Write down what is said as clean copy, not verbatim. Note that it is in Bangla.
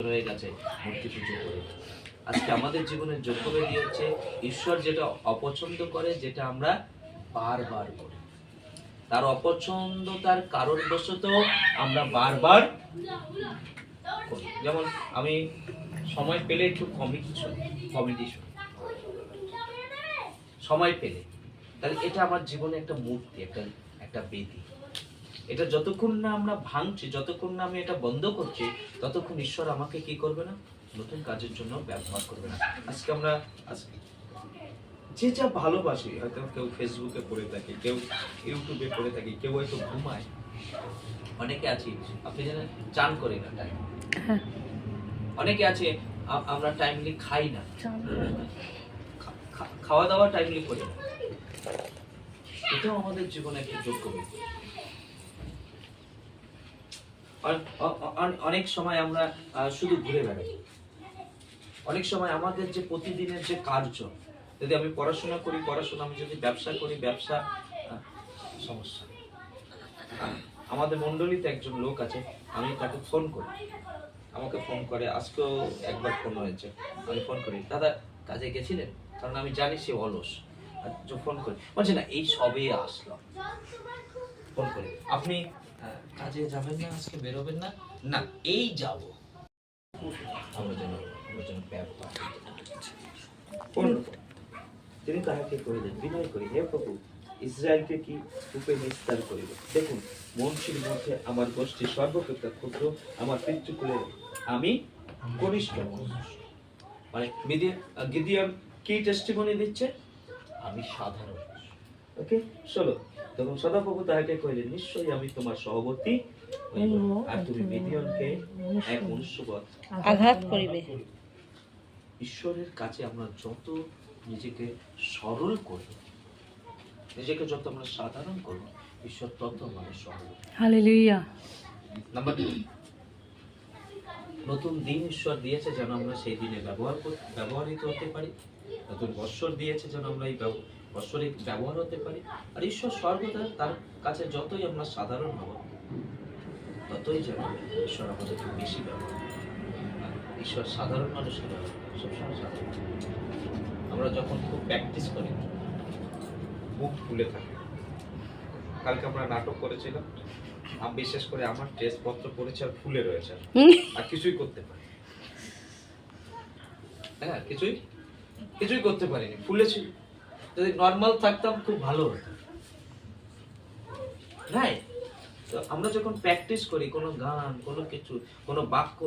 হয়ে গেছে মূর্তি পুজো করে। আজকে আমাদের জীবনের যোগ্য ব্যাধি হচ্ছে ঈশ্বর যেটা অপছন্দ করে, যেটা আমরা বারবার করি। তার অপছন্দতার কারণবশত আমরা বারবার করি। যেমন আমি সময় পেলে একটু কমেডি শুনি, সময় পেলে। তাহলে এটা আমার জীবনে একটা মূর্তি, একটা বেদি। এটা যতক্ষণ না আমরা ভাঙছি, যতক্ষণ না আমি এটা বন্ধ করছি, ততক্ষণ ঈশ্বর আমাকে কি করবে না, নতুন কাজের জন্য ব্যবহার করবে না। আজকে আমরা যে যা ভালোবাসি, হয়তো কেউ ফেসবুকে পড়ে থাকি, কেউ ইউটিউবে পড়ে থাকি, কেউ হয়তো ঘুমায়, অনেকে আছি আপনি জানেন চান করি না টাইম, অনেকে আছে আমরা টাইমলি খাই না, খাওয়া দাওয়া টাইমলি করি না। এটাও আমাদের জীবনে একটা যোগ্য ব্যাধি। অনেক সময় আমরা শুধু ঘুরে বেড়াই। অনেক সময় আমাদের যে প্রতিদিনের যে কার্য, যদি আমি পড়াশোনা করি পড়াশোনা, আমি যদি ব্যবসা করি ব্যবসা, সমস্যা। আমাদের মন্ডলীতে একজন লোক আছে, আমি তাকে ফোন করি, আমাকে ফোন করে, আজকেও একবার ফোন হয়েছে, আমি ফোন করি, দাদা কাজে গেছিলেন? কারণ আমি জানি সে অলস। ফোন করি, বলছে না এই সবে আসলাম। ফোন করি, আপনি কাজে যাবেন না, আজকে বেরোবেন না? না এই যাব। আমরা যেন ব্যবহার তিনি তাহাকে কহিলেন, বিনয় করি, হে প্রভু, ইসরায়েলকে কি রূপে নিস্তার করিব? দেখুন, মনসির মধ্যে আমার গোষ্ঠী সর্বপ্রেক্ষা ক্ষুদ্র, আমার পিতৃকুলে আমি কনিষ্ঠ। মানে গিদিয়ন কি টেস্টিমনি দিচ্ছে? আমি সাধারণ। ওকে, চলো। তখন সদাপ্রভু তাহাকে কহিলেন, নিশ্চয়ই আমি তোমার সহবর্তী হইব, আর তুমি মিডিয়নকে এক মনুষ্যবৎ আঘাত করিবে। ঈশ্বরের কাছে আমরা যত নিজেকে সরল করব, নিজেকে যত আমরা সাধারণ করব, ঈশ্বর তত আমাদের সরল। হালেলুয়া। নাম্বার 2, নতুন দিন ঈশ্বর দিয়েছে যেন আমরা সেই দিনে ব্যবহৃত হতে পারি। নতুন বৎসর দিয়েছে যেন আমরা এই বৎসরে ব্যবহার হতে পারি। আর ঈশ্বর সর্বদা তার কাছে যতই আমরা সাধারণ হব, ততই যেন ঈশ্বর আমাদেরকে বেশি ব্যবহার করে। ঈশ্বর সাধারণ মানুষের সবসময় সাধারণ। আমরা যখন খুব প্র্যাকটিস করি, মুখ ফুলে থাকে। কালকে আমরা নাটক করেছিলাম, আমি বিশেষ করে আমার ড্রেসপত্র পরেছে আর ফুলে রয়েছে, আর কিছুই করতে পারি, হ্যাঁ কিছুই করতে পারিনি, ফুলেছিল। যদি নর্মাল থাকতাম খুব ভালো হতো। রাইট? তো আমরা যখন প্র্যাকটিস করি কোনো গান, কোনো কিছু, কোনো বাক্য,